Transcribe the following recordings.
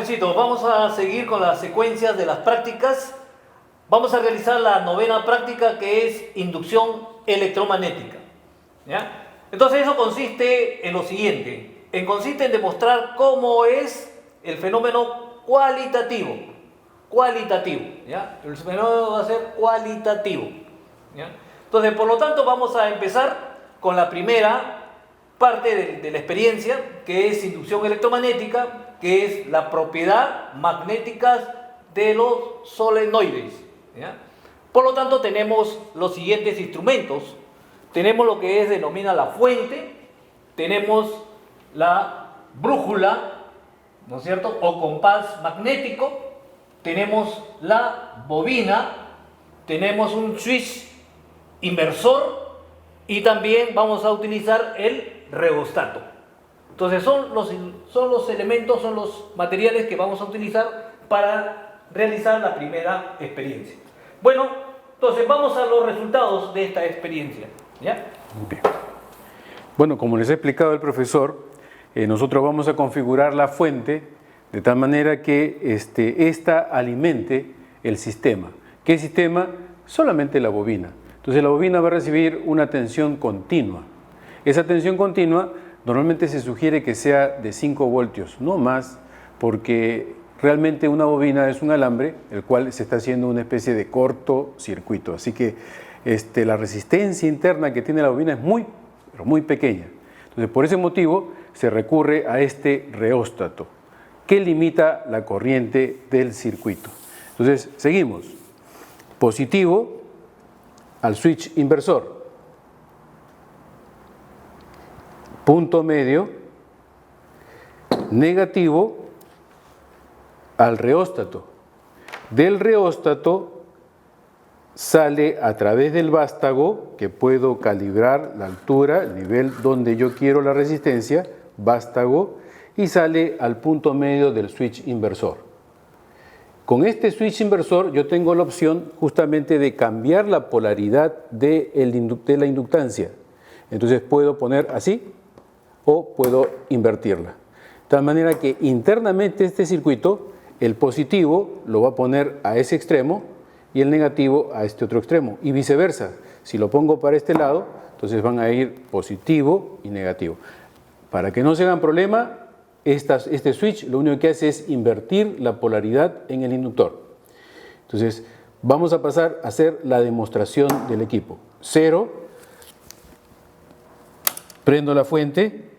jovencitos, vamos a seguir con las secuencias de las prácticas. Vamos a realizar la novena práctica, que es inducción electromagnética. ¿Ya? Entonces eso consiste en lo siguiente. Consiste en demostrar cómo es el fenómeno cualitativo. ¿Ya? El fenómeno va a ser cualitativo. ¿Ya? Entonces, por lo tanto, vamos a empezar con la primera parte de la experiencia, que es inducción electromagnética, que es la propiedad magnética de los solenoides. ¿Ya? Por lo tanto, tenemos los siguientes instrumentos. Tenemos lo que denomina la fuente, tenemos la brújula, ¿no es cierto?, o compás magnético, tenemos la bobina, tenemos un switch inversor y también vamos a utilizar el rheostato. Entonces son los elementos, son los materiales que vamos a utilizar para realizar la primera experiencia. Bueno, entonces vamos a los resultados de esta experiencia. ¿Ya? Bien. Bueno, como les ha explicado el profesor, nosotros vamos a configurar la fuente de tal manera que esta alimente el sistema. ¿Qué sistema? Solamente la bobina. Entonces la bobina va a recibir una tensión continua. Esa tensión continua normalmente se sugiere que sea de 5 voltios, no más, porque realmente una bobina es un alambre el cual se está haciendo una especie de cortocircuito. Así que la resistencia interna que tiene la bobina es muy, pero muy pequeña. Entonces, por ese motivo se recurre a este rheóstato que limita la corriente del circuito. Entonces, seguimos. Positivo al switch inversor. Punto medio. Negativo al rheóstato. Del rheóstato sale a través del vástago, que puedo calibrar la altura, el nivel donde yo quiero la resistencia, vástago, y sale al punto medio del switch inversor. Con este switch inversor yo tengo la opción justamente de cambiar la polaridad de la inductancia. Entonces puedo poner así o puedo invertirla. De tal manera que internamente este circuito, el positivo lo va a poner a ese extremo y el negativo a este otro extremo, y viceversa. Si lo pongo para este lado, entonces van a ir positivo y negativo. Para que no se hagan problema, este switch lo único que hace es invertir la polaridad en el inductor. Entonces, vamos a pasar a hacer la demostración del equipo. 0, prendo la fuente,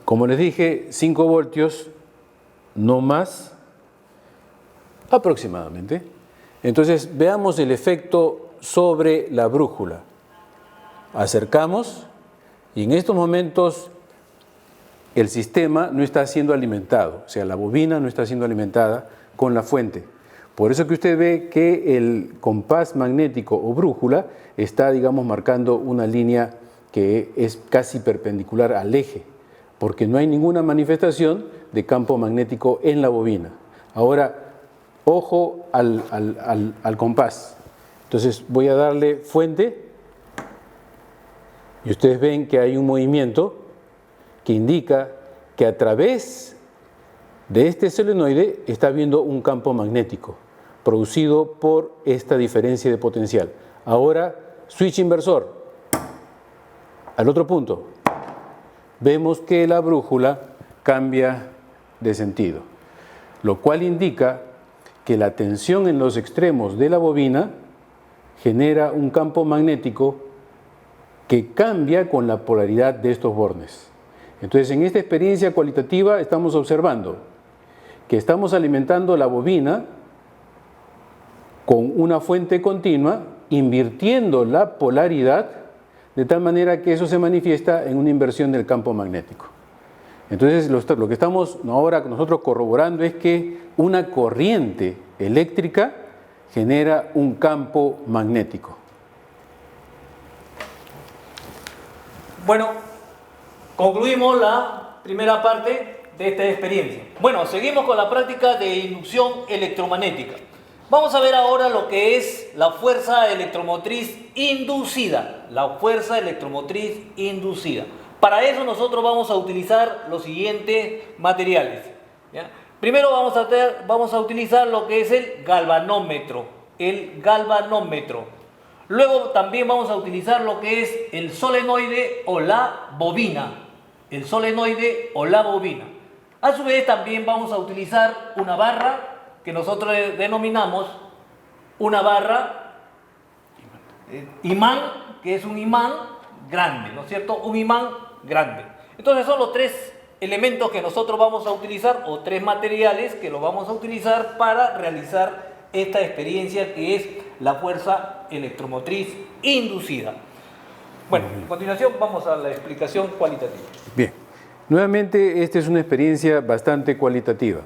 como les dije, 5 voltios, no más, aproximadamente. Entonces veamos el efecto sobre la brújula. Acercamos y en estos momentos el sistema no está siendo alimentado, o sea, la bobina no está siendo alimentada con la fuente. Por eso que usted ve que el compás magnético o brújula está, digamos, marcando una línea que es casi perpendicular al eje, porque no hay ninguna manifestación de campo magnético en la bobina. Ahora, ojo al compás. Entonces voy a darle fuente y ustedes ven que hay un movimiento que indica que a través de este solenoide está habiendo un campo magnético producido por esta diferencia de potencial. Ahora, switch inversor. Al otro punto, vemos que la brújula cambia de sentido, lo cual indica que la tensión en los extremos de la bobina genera un campo magnético que cambia con la polaridad de estos bornes. Entonces, en esta experiencia cualitativa estamos observando que estamos alimentando la bobina con una fuente continua, invirtiendo la polaridad de tal manera que eso se manifiesta en una inversión del campo magnético. Entonces, lo que estamos ahora nosotros corroborando es que una corriente eléctrica genera un campo magnético. Bueno, concluimos la primera parte de esta experiencia. Bueno, seguimos con la práctica de inducción electromagnética. Vamos a ver ahora lo que es la fuerza electromotriz inducida. La fuerza electromotriz inducida. Para eso nosotros vamos a utilizar los siguientes materiales. ¿ya? Primero vamos a utilizar lo que es el galvanómetro. El galvanómetro. Luego también vamos a utilizar lo que es el solenoide o la bobina. El solenoide o la bobina. A su vez también vamos a utilizar una barra que nosotros denominamos una barra imán, que es un imán grande, ¿no es cierto? Un imán grande. Entonces son los tres elementos que nosotros vamos a utilizar, o tres materiales que los vamos a utilizar para realizar esta experiencia que es la fuerza electromotriz inducida. Bueno, a continuación vamos a la explicación cualitativa. Bien, nuevamente esta es una experiencia bastante cualitativa.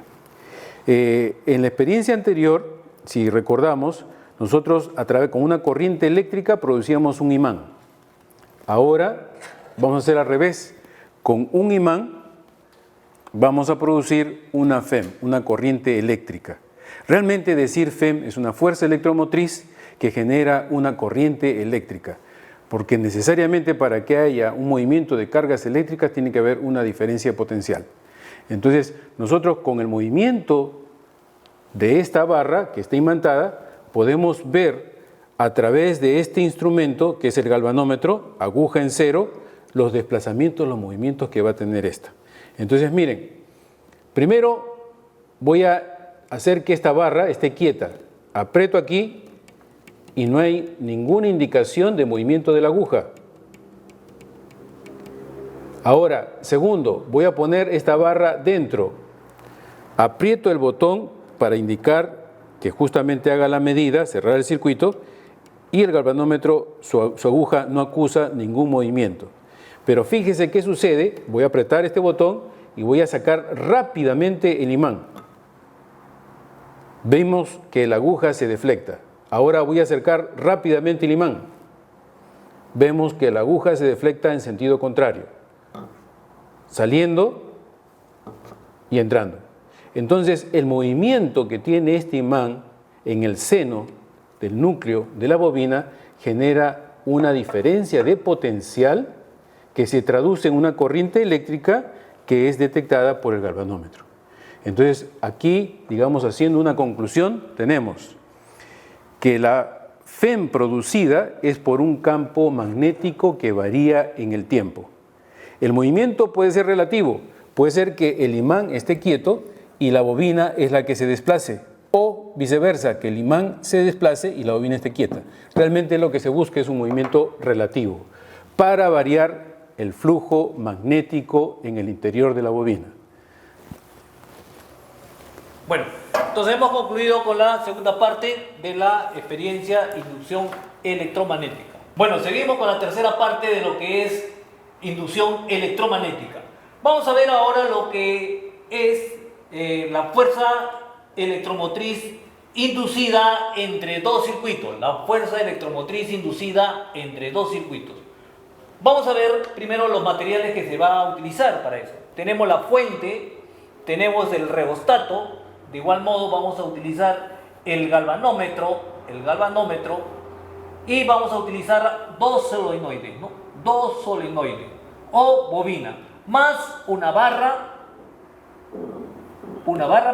En la experiencia anterior, si recordamos, nosotros con una corriente eléctrica producíamos un imán. Ahora vamos a hacer al revés. Con un imán vamos a producir una FEM, una corriente eléctrica. Realmente decir FEM es una fuerza electromotriz que genera una corriente eléctrica, porque necesariamente para que haya un movimiento de cargas eléctricas tiene que haber una diferencia potencial. Entonces, nosotros con el movimiento de esta barra que está imantada, podemos ver a través de este instrumento, que es el galvanómetro, aguja en cero, los desplazamientos, los movimientos que va a tener esta. Entonces, miren, primero voy a hacer que esta barra esté quieta. Aprieto aquí y no hay ninguna indicación de movimiento de la aguja. Ahora, segundo, voy a poner esta barra dentro. Aprieto el botón para indicar que justamente haga la medida, cerrar el circuito, y el galvanómetro, su aguja no acusa ningún movimiento. Pero fíjese qué sucede, voy a apretar este botón y voy a sacar rápidamente el imán. Vemos que la aguja se deflecta. Ahora voy a acercar rápidamente el imán. Vemos que la aguja se deflecta en sentido contrario, saliendo y entrando. Entonces, el movimiento que tiene este imán en el seno del núcleo de la bobina genera una diferencia de potencial que se traduce en una corriente eléctrica que es detectada por el galvanómetro. Entonces, aquí, digamos, haciendo una conclusión, tenemos que la FEM producida es por un campo magnético que varía en el tiempo. El movimiento puede ser relativo, puede ser que el imán esté quieto y la bobina es la que se desplace, o viceversa, que el imán se desplace y la bobina esté quieta. Realmente lo que se busca es un movimiento relativo para variar el flujo magnético en el interior de la bobina. Bueno, entonces hemos concluido con la segunda parte de la experiencia inducción electromagnética. Bueno, seguimos con la tercera parte de lo que es inducción electromagnética. Vamos a ver ahora lo que es la fuerza electromotriz inducida entre dos circuitos. La fuerza electromotriz inducida entre dos circuitos. Vamos a ver primero los materiales que se va a utilizar para eso. Tenemos la fuente, tenemos el rheostato. De igual modo vamos a utilizar el galvanómetro y vamos a utilizar dos solenoides, ¿no? Dos solenoides o bobina, más una barra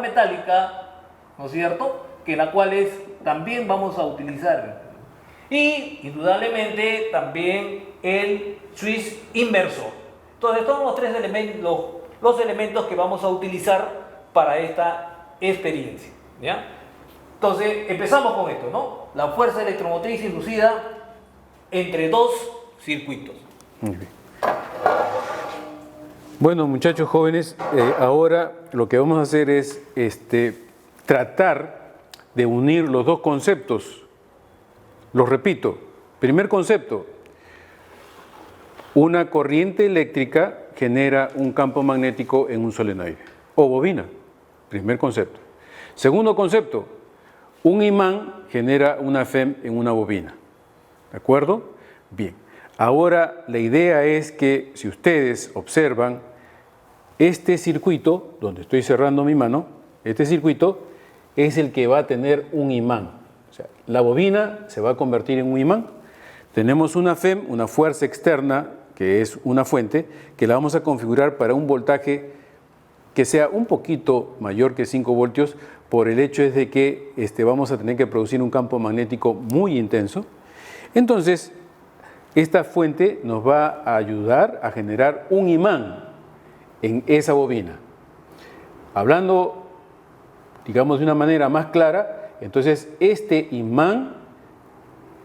metálica, ¿no es cierto? Que la cual también vamos a utilizar. Y indudablemente también el switch inversor. Entonces, estos son los tres elementos, los elementos que vamos a utilizar para esta experiencia, ¿ya? Entonces, empezamos con esto, ¿no? La fuerza electromotriz inducida entre dos circuitos. Muy bien. Bueno, muchachos jóvenes, ahora lo que vamos a hacer es tratar de unir los dos conceptos. Los repito. Primer concepto: una corriente eléctrica genera un campo magnético en un solenoide o bobina. Primer concepto. Segundo concepto: un imán genera una FEM en una bobina. ¿De acuerdo? Bien. Ahora la idea es que si ustedes observan este circuito, donde estoy cerrando mi mano, este circuito es el que va a tener un imán. O sea, la bobina se va a convertir en un imán. Tenemos una FEM, una fuerza externa, que es una fuente, que la vamos a configurar para un voltaje que sea un poquito mayor que 5 voltios, por el hecho es de que vamos a tener que producir un campo magnético muy intenso. Entonces, esta fuente nos va a ayudar a generar un imán en esa bobina. Hablando, digamos, de una manera más clara, entonces este imán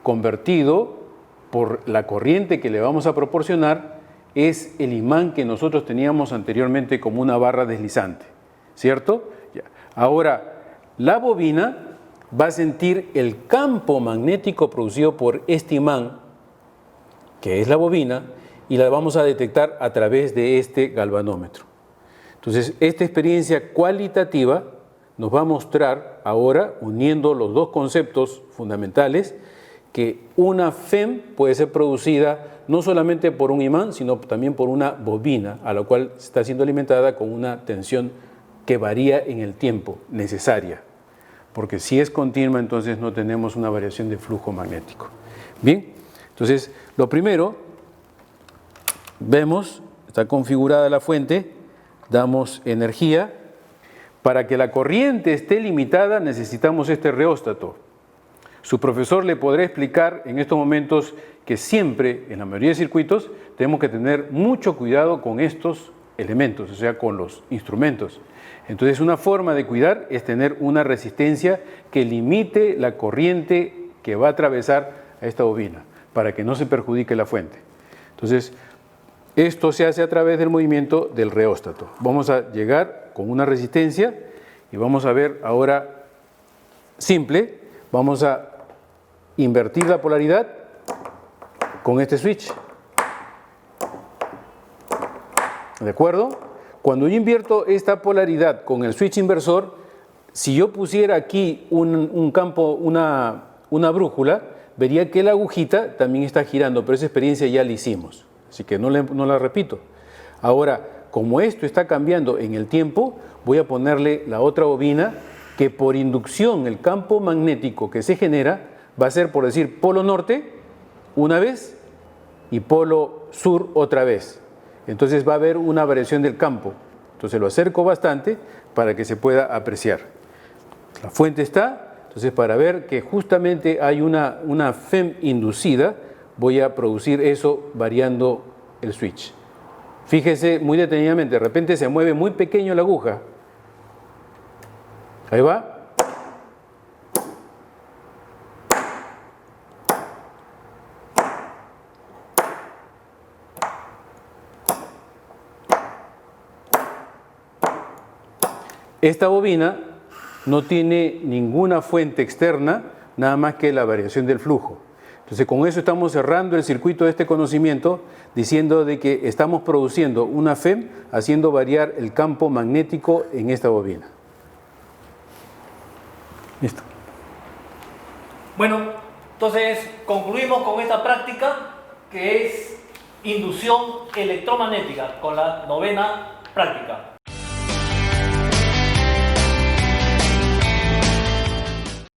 convertido por la corriente que le vamos a proporcionar es el imán que nosotros teníamos anteriormente como una barra deslizante, ¿cierto? Ya. Ahora, la bobina va a sentir el campo magnético producido por este imán, que es la bobina, y la vamos a detectar a través de este galvanómetro. Entonces, esta experiencia cualitativa nos va a mostrar ahora, uniendo los dos conceptos fundamentales, que una FEM puede ser producida no solamente por un imán, sino también por una bobina, a la cual está siendo alimentada con una tensión que varía en el tiempo, necesaria. Porque si es continua, entonces no tenemos una variación de flujo magnético. Bien, entonces, lo primero, vemos, está configurada la fuente, damos energía. Para que la corriente esté limitada, necesitamos este reóstato. Su profesor le podrá explicar en estos momentos que siempre, en la mayoría de circuitos, tenemos que tener mucho cuidado con estos elementos, o sea, con los instrumentos. Entonces, una forma de cuidar es tener una resistencia que limite la corriente que va a atravesar a esta bobina, para que no se perjudique la fuente. Entonces, esto se hace a través del movimiento del reóstato. Vamos a llegar con una resistencia y vamos a ver ahora simple, vamos a invertir la polaridad con este switch. ¿De acuerdo? Cuando yo invierto esta polaridad con el switch inversor, si yo pusiera aquí un campo, una brújula, vería que la agujita también está girando, pero esa experiencia ya la hicimos, así que no la repito. Ahora, como esto está cambiando en el tiempo, voy a ponerle la otra bobina que por inducción el campo magnético que se genera va a ser, por decir, polo norte una vez y polo sur otra vez. Entonces va a haber una variación del campo. Entonces lo acerco bastante para que se pueda apreciar. La fuente está, entonces para ver que justamente hay una FEM inducida, voy a producir eso variando el switch. Fíjese muy detenidamente, de repente se mueve muy pequeño la aguja. Ahí va. Esta bobina no tiene ninguna fuente externa, nada más que la variación del flujo. Entonces, con eso estamos cerrando el circuito de este conocimiento, diciendo de que estamos produciendo una FEM haciendo variar el campo magnético en esta bobina. Listo. Bueno, entonces concluimos con esta práctica que es inducción electromagnética, con la 9ª práctica.